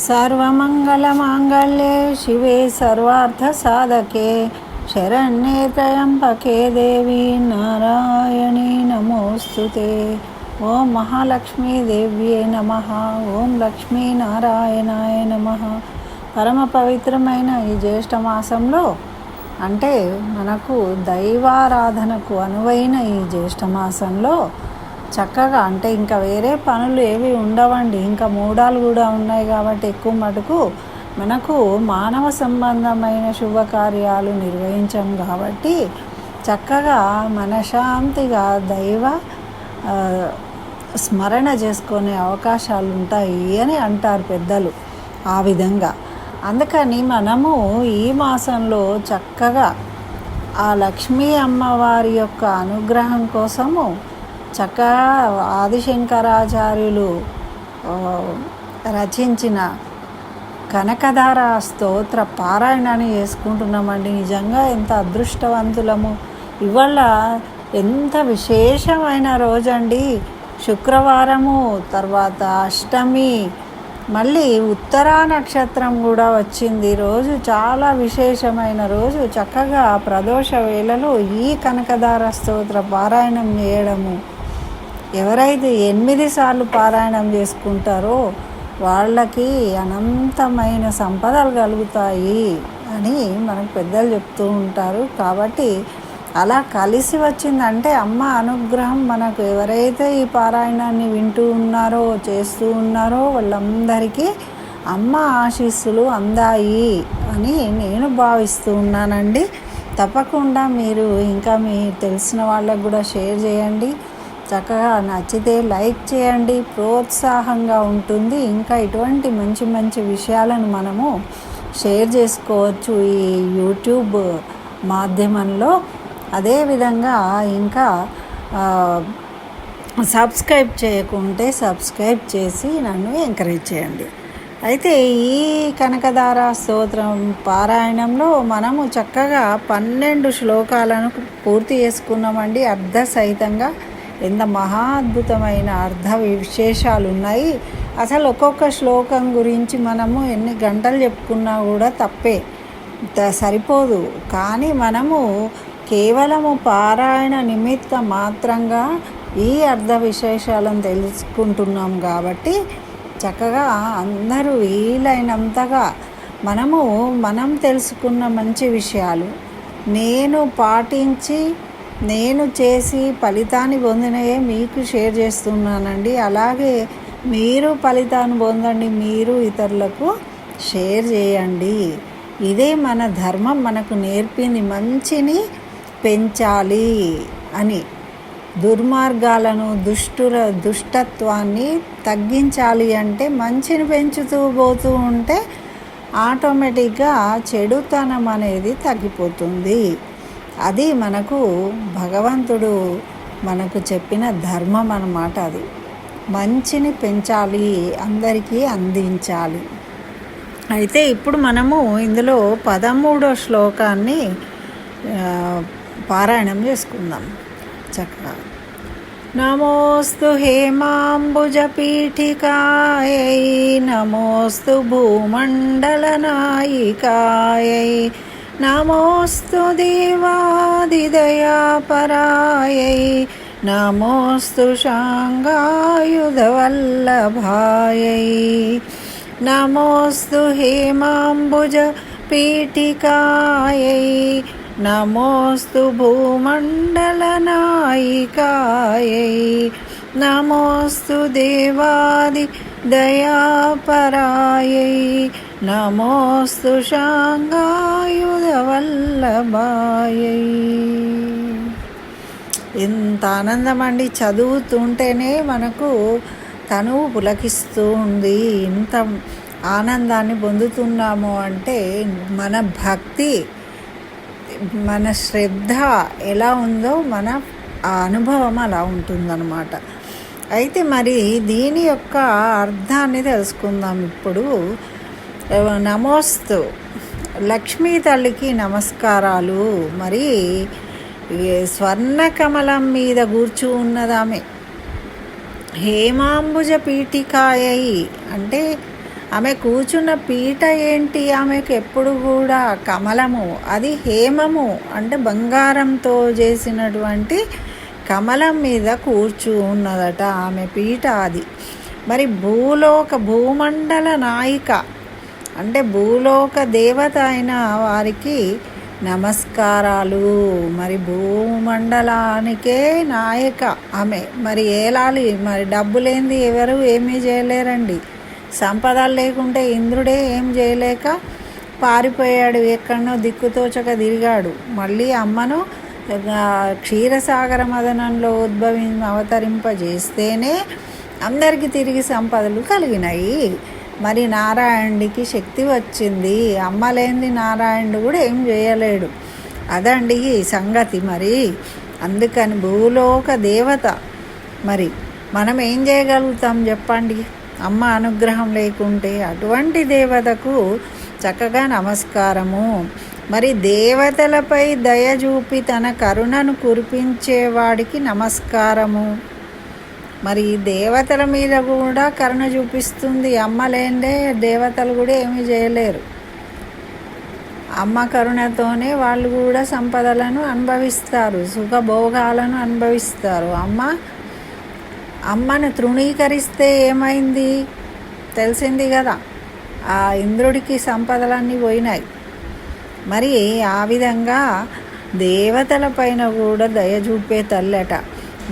सर्वमङ्गलमाङ्गल्ये शिवे सर्वार्थसाधके शरण्ये त्र्यम्बके देवी नारायणी नमोस्तुते। ఓం మహాలక్ష్మీదేవ్యే నమః. ఓం లక్ష్మీనారాయణాయ నమః. పరమ పవిత్రమైన ఈ జ్యేష్ఠ మాసంలో అంటే మనకు దైవారాధనకు అనువైన ఈ జ్యేష్ఠ మాసంలో చక్కగా అంటే ఇంకా వేరే పనులు ఏవి ఉండవండి, ఇంకా మూడాలు కూడా ఉన్నాయి కాబట్టి ఎక్కువ మటుకు మనకు మానవ సంబంధమైన శుభకార్యాలు నిర్వహించాం కాబట్టి చక్కగా మనశాంతిగా దైవ స్మరణ చేసుకునే అవకాశాలు ఉంటాయి అని అంటారు పెద్దలు. ఆ విధంగా అందుకని మనము ఈ మాసంలో చక్కగా ఆ లక్ష్మీ అమ్మవారి యొక్క అనుగ్రహం కోసము చక్కగా ఆదిశంకరాచార్యులు రచించిన కనకధార స్తోత్ర పారాయణాన్ని చేసుకుంటున్నామండి. నిజంగా ఎంత అదృష్టవంతులము. ఇవాళ ఎంత విశేషమైన రోజండి. శుక్రవారము తర్వాత అష్టమి, మళ్ళీ ఉత్తరా నక్షత్రం కూడా వచ్చింది. రోజు చాలా విశేషమైన రోజు. చక్కగా ప్రదోష వేళలో ఈ కనకధార స్తోత్ర పారాయణం చేయడము, ఎవరైతే 8 సార్లు పారాయణం చేసుకుంటారో వాళ్ళకి అనంతమైన సంపదలు కలుగుతాయి అని మనకు పెద్దలు చెప్తూ ఉంటారు. కాబట్టి అలా కలిసి వచ్చిందంటే అమ్మ అనుగ్రహం మనకు ఎవరైతే ఈ పారాయణాన్ని వింటూ ఉన్నారో చేస్తూ ఉన్నారో వాళ్ళందరికీ అమ్మ ఆశీస్సులు అందాయి అని నేను భావిస్తూ ఉన్నానండి. తప్పకుండా మీరు ఇంకా మీ తెలిసిన వాళ్ళకు కూడా షేర్ చేయండి. చక్కగా నచ్చితే లైక్ చేయండి, ప్రోత్సాహంగా ఉంటుంది. ఇంకా ఇటువంటి మంచి మంచి విషయాలను మనము షేర్ చేసుకోవచ్చు ఈ యూట్యూబ్ మాధ్యమంలో. అదేవిధంగా ఇంకా సబ్స్క్రైబ్ చేయకుంటే సబ్స్క్రైబ్ చేసి నన్ను ఎంకరేజ్ చేయండి. అయితే ఈ కనకధార స్తోత్రం పారాయణంలో మనము చక్కగా 12 శ్లోకాలను పూర్తి చేసుకున్నామండి. అర్ధ సహితంగా ఎంత మహా అద్భుతమైన అర్ధ విశేషాలు ఉన్నాయి. అసలు ఒక్కొక్క శ్లోకం గురించి మనము ఎన్ని గంటలు చెప్పుకున్నా కూడా తప్పే, సరిపోదు. కానీ మనము కేవలము పారాయణ నిమిత్త మాత్రంగా ఈ అర్ధ విశేషాలను తెలుసుకుంటున్నాం కాబట్టి చక్కగా అందరూ వీలైనంతగా మనం తెలుసుకున్న మంచి విషయాలు నేను పాటించి నేను చేసి ఫలితాన్ని పొందినయే మీకు షేర్ చేస్తున్నానండి. అలాగే మీరు ఫలితాన్ని పొందండి, మీరు ఇతరులకు షేర్ చేయండి. ఇదే మన ధర్మం మనకు నేర్పింది. మంచిని పెంచాలి అని, దుర్మార్గాలను దుష్టత్వాన్ని తగ్గించాలి అంటే మంచిని పెంచుతూ పోతూ ఉంటే ఆటోమేటిక్గా చెడుతనం అనేది తగ్గిపోతుంది. అది మనకు భగవంతుడు మనకు చెప్పిన ధర్మం అన్నమాట. అది మంచిని పెంచాలి, అందరికీ అందించాలి. అయితే ఇప్పుడు మనము ఇందులో 13వ శ్లోకాన్ని పారాయణం చేసుకుందాం చక్కగా. నమోస్తు హేమాంబుజపీఠికాయై నమోస్తు భూమండలనాయికాయై నమోస్తు దేవాదిదయాపరాయై నమోస్తు శాంగాయుధవల్లభాయై నమోస్తు హేమాంబుజపీఠికాయై నమోస్తు భూమండలనాయికాయై నమోస్తు దేవాదిదయాపరాయై నమోస్తు శాంగాయుధవల్లభాయై. ఎంత ఆనందం అండి, చదువుతుంటేనే మనకు తనువు పులకిస్తూ ఉంది. ఇంత ఆనందాన్ని పొందుతున్నాము అంటే మన భక్తి, మన శ్రద్ధ ఎలా ఉందో మన అనుభవం అలా ఉంటుందన్నమాట. అయితే మరి దీని యొక్క అర్థాన్ని తెలుసుకుందాం ఇప్పుడు. నమోస్తు లక్ష్మీ తల్లికి నమస్కారాలు. మరి స్వర్ణకమలం మీద కూర్చు ఉన్నదామె. హేమాంబుజ పీఠికాయై అంటే ఆమె కూర్చున్న పీట ఏంటి? ఆమెకు ఎప్పుడు కూడా కమలము, అది హేమము అంటే బంగారంతో చేసినటువంటి కమలం మీద ఉన్నదట ఆమె పీట అది. మరి భూమండల నాయిక అంటే భూలోక దేవత అయిన వారికి నమస్కారాలు. మరి భూమండలానికే నాయక ఆమె. మరి ఏలాలి, మరి డబ్బు లేనిది ఎవరు ఏమీ చేయలేరండి. సంపదలు లేకుంటే ఇంద్రుడే ఏం చేయలేక పారిపోయాడు, ఎక్కడనో దిక్కుతోచక తిరిగాడు. మళ్ళీ అమ్మను క్షీరసాగర మదనంలో అవతరింపజేస్తేనే అందరికీ తిరిగి సంపదలు కలిగినాయి. మరి నారాయణుడికి శక్తి వచ్చింది. అమ్మ లేనిది నారాయణుడు కూడా ఏం చేయలేడు. అదండి ఈ సంగతి. మరి అందుకని భూలోక దేవత. మరి మనం ఏం చేయగలుగుతాం చెప్పండి అమ్మ అనుగ్రహం లేకుంటే? అటువంటి దేవతకు చక్కగా నమస్కారము. మరి దేవతలపై దయ చూపి తన కరుణను కురిపించేవాడికి నమస్కారము. మరి దేవతల మీద కూడా కరుణ చూపిస్తుంది అమ్మ. లేందే దేవతలు కూడా ఏమీ చేయలేరు. అమ్మ కరుణతోనే వాళ్ళు కూడా సంపదలను అనుభవిస్తారు, సుఖభోగాలను అనుభవిస్తారు. అమ్మను తృణీకరిస్తే ఏమైంది తెలిసింది కదా, ఆ ఇంద్రుడికి సంపదలన్నీ పోయినాయి. మరి ఆ విధంగా దేవతల పైన కూడా దయ చూపే తల్లట.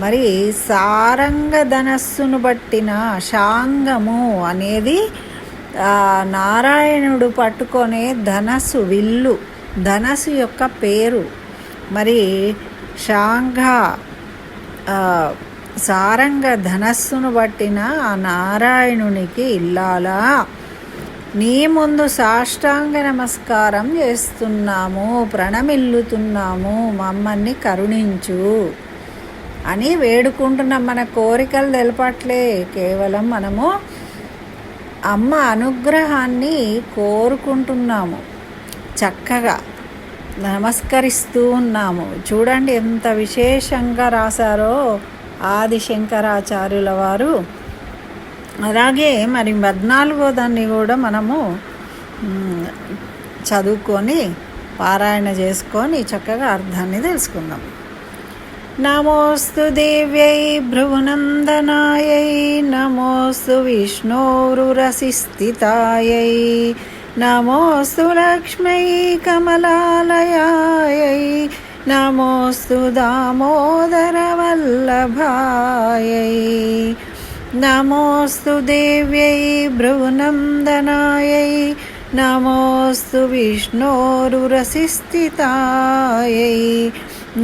మరి సారంగ ధనస్సును బట్టిన శాంగము అనేది నారాయణుడు పట్టుకొనే ధనస్సు, విల్లు, ధనస్సు యొక్క పేరు. మరి సారంగ ధనస్సును బట్టిన ఆ నారాయణునికి ఇల్లాలా, నీ ముందు సాష్టాంగ నమస్కారం చేస్తున్నాము, ప్రణమిల్లుతున్నాము, మమ్మల్ని కరుణించు అని వేడుకుంటున్నాం. మన కోరికలు తెలపట్లే, కేవలం మనము అమ్మ అనుగ్రహాన్ని కోరుకుంటున్నాము, చక్కగా నమస్కరిస్తూ ఉన్నాము. చూడండి ఎంత విశేషంగా రాశారో ఆది శంకరాచార్యుల వారు. అలాగే మరి 14వ దాన్ని కూడా మనము చదువుకొని పారాయణ చేసుకొని చక్కగా అర్థాన్ని తెలుసుకుందాం. నమోస్తు దేవ్యై భ్రువనందనాయై, నమోస్తు విష్ణోరురసిస్థితాయై, నమోస్తు లక్ష్మై కమలాలయాయై, నమోస్తు దామోదరవల్లభాయై, నమోస్తు దేవ్యై భ్రువనందనాయై, నమోస్తు విష్ణోరురసిస్థితాయై,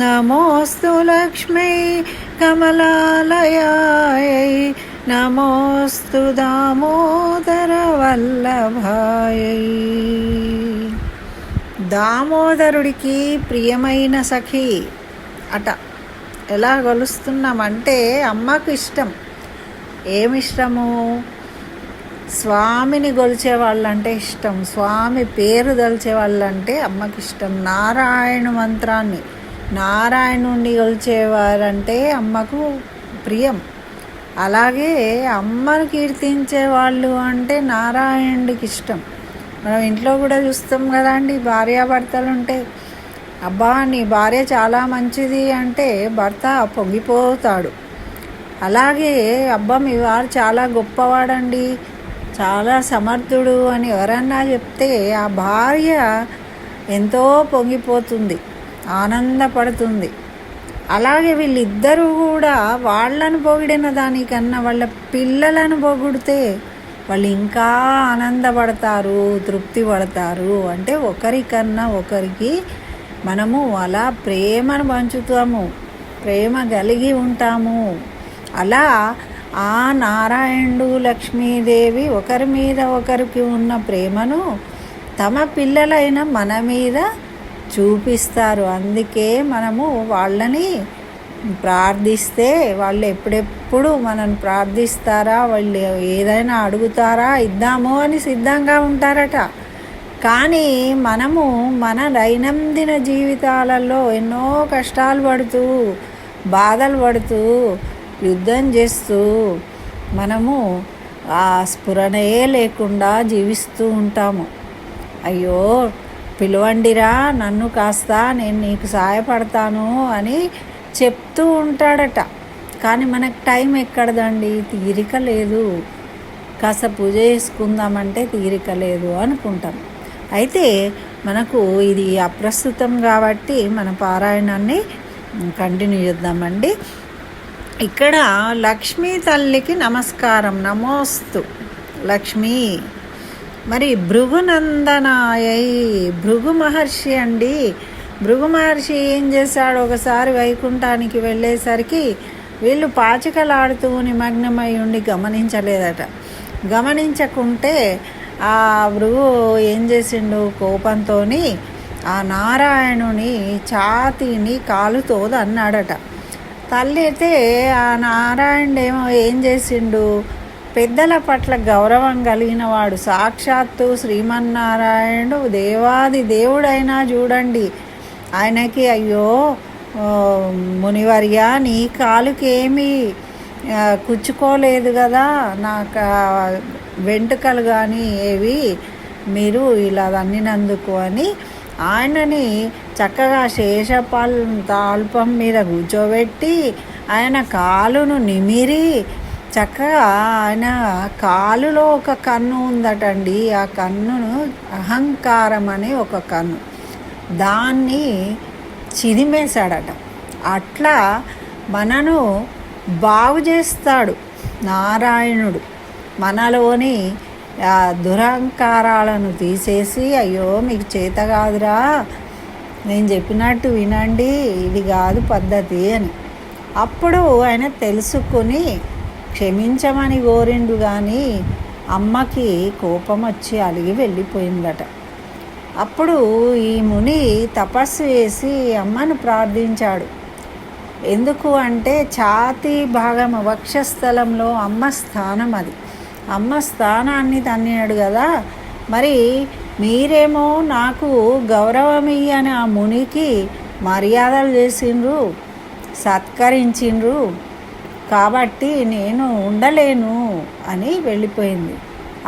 నమోస్తు లక్ష్మై కమలాలయాయై, నమోస్తు దామోదరవల్లభాయై. దామోదరుడికి ప్రియమైన సఖి అట. ఎలా కొలుస్తున్నామంటే అమ్మకు ఇష్టం. ఏమిష్టము? స్వామిని కొలిచే వాళ్ళంటే ఇష్టం, స్వామి పేరు దలిచే వాళ్ళంటే అమ్మకి ఇష్టం. నారాయణ మంత్రాన్ని, నారాయణుణ్ణి కొలిచేవారంటే అమ్మకు ప్రియం. అలాగే అమ్మను కీర్తించే వాళ్ళు అంటే నారాయణుడికి ఇష్టం. మనం ఇంట్లో కూడా చూస్తాం కదండి, భార్యాభర్తలు ఉంటే అబ్బా నీ భార్య చాలా మంచిది అంటే భర్త పొంగిపోతాడు. అలాగే అబ్బా మీ వారు చాలా గొప్పవాడండి, చాలా సమర్థుడు అని ఎవరన్నా చెప్తే ఆ భార్య ఎంతో పొంగిపోతుంది, ఆనందపడుతుంది. అలాగే వీళ్ళిద్దరూ కూడా వాళ్ళను పొగిడిన దానికన్నా వాళ్ళ పిల్లలను పొగిడితే వాళ్ళు ఇంకా ఆనందపడతారు, తృప్తి పడతారు. అంటే ఒకరికన్నా ఒకరికి మనము అలా ప్రేమను పంచుతాము, ప్రేమ కలిగి ఉంటాము. అలా ఆ నారాయణుడు లక్ష్మీదేవి ఒకరి మీద ఒకరికి ఉన్న ప్రేమను తమ పిల్లలైన మన మీద చూపిస్తారు. అందుకే మనము వాళ్ళని ప్రార్థిస్తే వాళ్ళు ఎప్పుడెప్పుడు మనల్ని ప్రార్థిస్తారా, వాళ్ళు ఏదైనా అడుగుతారా ఇద్దాము అని సిద్ధంగా ఉంటారట. కానీ మనము మన దైనందిన జీవితాలలో ఎన్నో కష్టాలు పడుతూ, బాధలు పడుతూ, యుద్ధం చేస్తూ మనము ఆ స్ఫురణయే లేకుండా జీవిస్తూ ఉంటాము. అయ్యో పిలవండిరా, నన్ను కాస్త, నేను నీకు సహాయపడతాను అని చెప్తూ ఉంటాడట. కానీ మనకు టైం ఎక్కడదండి, తీరిక లేదు. కాస్త పూజ చేసుకుందామంటే తీరిక లేదు అనుకుంటాం. అయితే మనకు ఇది అప్రస్తుతం కాబట్టి మన పారాయణాన్ని కంటిన్యూ చేద్దామండి. ఇక్కడ లక్ష్మీ తల్లికి నమస్కారం, నమోస్తు లక్ష్మీ. మరి భృగునందనాయై, భృగు మహర్షి అండి. భృగు మహర్షి ఏం చేశాడు, ఒకసారి వైకుంఠానికి వెళ్ళేసరికి వీళ్ళు పాచికలాడుతూ నిమగ్నమై ఉండి గమనించలేదట. గమనించకుంటే ఆ భృగు ఏం చేసిండు, కోపంతో ఆ నారాయణుని ఛాతీని కాలుతో అన్నాడట. తల్లి అయితే ఆ నారాయణుడేమో ఏం చేసిండు, పెద్దల పట్ల గౌరవం కలిగిన వాడు, సాక్షాత్తు శ్రీమన్నారాయణుడు దేవాది దేవుడైనా చూడండి, ఆయనకి అయ్యో మునివర్య నీ కాలుకేమీ కుచ్చుకోలేదు కదా, నాకు వెంట్రుకలు కానీ ఏవి మీరు ఇలా అన్నినందుకు అని ఆయనని చక్కగా తాల్పం మీద కూర్చోబెట్టి ఆయన కాలును నిమిరి చక్కగా, ఆయన కాలులో ఒక కన్ను ఉందటండి. ఆ కన్నును అహంకారం అనే ఒక కన్ను, దాన్ని చిదిమేశాడట. అట్లా మనను బాగు చేస్తాడు నారాయణుడు. మనలోని దురహంకారాలను తీసేసి, అయ్యో మీకు చేత కాదురా, నేను చెప్పినట్టు వినండి, ఇది కాదు పద్ధతి అని అప్పుడు ఆయన తెలుసుకుని క్షమించమని కోరిండు. కానీ అమ్మకి కోపం వచ్చి అలిగి వెళ్ళిపోయిందట. అప్పుడు ఈ ముని తపస్సు చేసి అమ్మను ప్రార్థించాడు. ఎందుకు అంటే ఛాతీ భాగం వక్షస్థలంలో అమ్మ స్థానం, అది అమ్మ స్థానాన్ని తన్నాడు కదా. మరి మీరేమో నాకు గౌరవం ఇయ్యని ఆ మునికి మర్యాదలు చేసిండ్రు, సత్కరించిండ్రు, కాబట్టి నేను ఉండలేను అని వెళ్ళిపోయింది.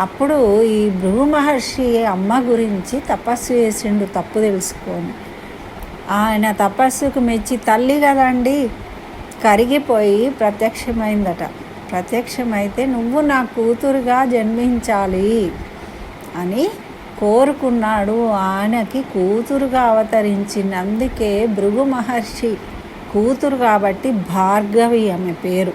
అప్పుడు ఈ భృగు మహర్షి అమ్మ గురించి తపస్సు చేసిండు, తప్పు తెలుసుకొని. ఆయన తపస్సుకు మెచ్చి తల్లి కదండి కరిగిపోయి ప్రత్యక్షమైందట. ప్రత్యక్షమైతే నువ్వు నా కూతురుగా జన్మించాలి అని కోరుకున్నాడు. ఆయనకి కూతురుగా అవతరించింది. అందుకే భృగు మహర్షి కూతురు కాబట్టి భార్గవి, ఆమె పేరు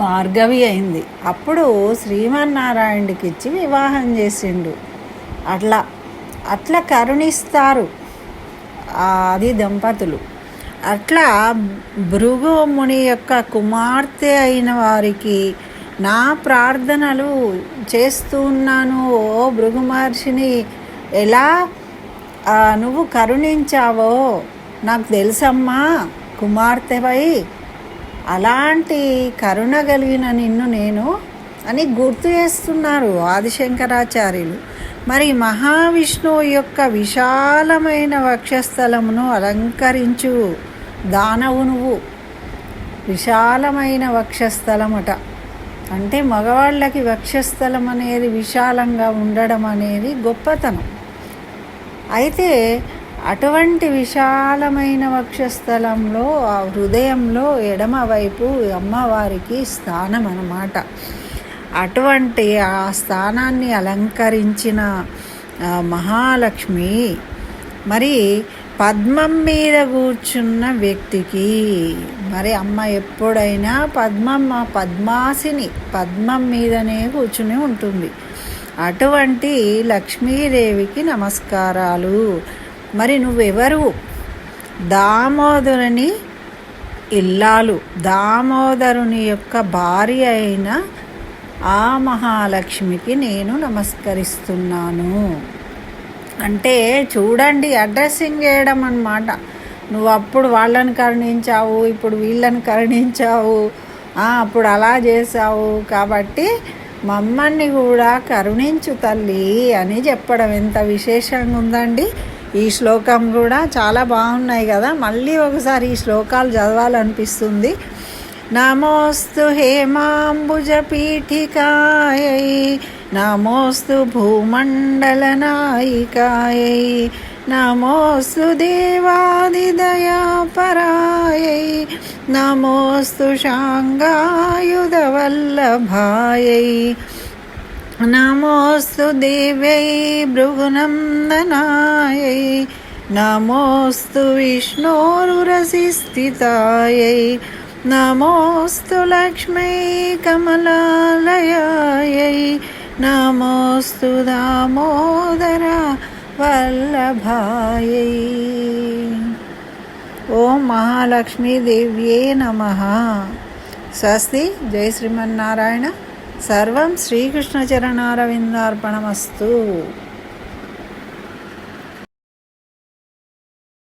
భార్గవి అయింది. అప్పుడు శ్రీమన్నారాయణుడికి ఇచ్చి వివాహం చేసిండు. అట్లా అట్లా కరుణిస్తారు అది దంపతులు. అట్లా భృగు ముని యొక్క కుమార్తె అయిన వారికి నా ప్రార్థనలు చేస్తూ ఉన్నాను. ఓ భృగు మహర్షిని ఎలా నువ్వు కరుణించావో నాకు తెలుసమ్మా, కుమార్తెపై అలాంటి కరుణ కలిగిన నిన్ను నేను అని గుర్తు చేస్తున్నారు ఆదిశంకరాచార్యులు. మరి మహావిష్ణువు యొక్క విశాలమైన వక్షస్థలమును అలంకరించు దానవు నువ్వు. విశాలమైన వక్షస్థలమట అంటే మగవాళ్ళకి వక్షస్థలం అనేది విశాలంగా ఉండడం అనేది గొప్పతనం. అయితే అటువంటి విశాలమైన వక్షస్థలంలో ఆ హృదయంలో ఎడమవైపు అమ్మవారికి స్థానం అన్నమాట. అటువంటి ఆ స్థానాన్ని అలంకరించిన మహాలక్ష్మి మరి పద్మం మీద కూర్చున్న వ్యక్తికి, మరి అమ్మ ఎప్పుడైనా పద్మాసిని పద్మం మీదనే కూర్చుని ఉంటుంది. అటువంటి లక్ష్మీదేవికి నమస్కారాలు. మరి నువ్వెవరు? దామోదరుని ఇల్లాలు, దామోదరుని యొక్క భార్య అయిన ఆ మహాలక్ష్మికి నేను నమస్కరిస్తున్నాను అంటే చూడండి, అడ్రస్సింగ్ చేయడం అన్నమాట. నువ్వు అప్పుడు వాళ్ళని కరుణించావు, ఇప్పుడు వీళ్ళని కరుణించావు, అప్పుడు అలా చేసావు, కాబట్టి మమ్మల్ని కూడా కరుణించు తల్లి అని చెప్పడం ఎంత విశేషంగా ఉందండి. ఈ శ్లోకం కూడా చాలా బాగున్నాయి కదా. మళ్ళీ ఒకసారి ఈ శ్లోకాలు చదవాలనిపిస్తుంది. నమోస్తు హేమాంబుజపీఠికాయై నమోస్తు భూమండలనాయికాయై నమోస్తు దేవాదిదయాపరాయై నమోస్తు శాంగాయుధవల్లభాయై నమోస్తు దేవ్యై భృగునందనాయై నమోస్తు విష్ణోరురసిస్థితాయై నమోస్తు లక్ష్మీ కమలాలయాయై నమోస్తు దామోదర వల్లభాయై. ఓం మహాలక్ష్మీదేవ్యే నమః. స్వస్తి. జై శ్రీమన్నారాయణ. సర్వం శ్రీకృష్ణచరణారవిందార్పణమస్తు.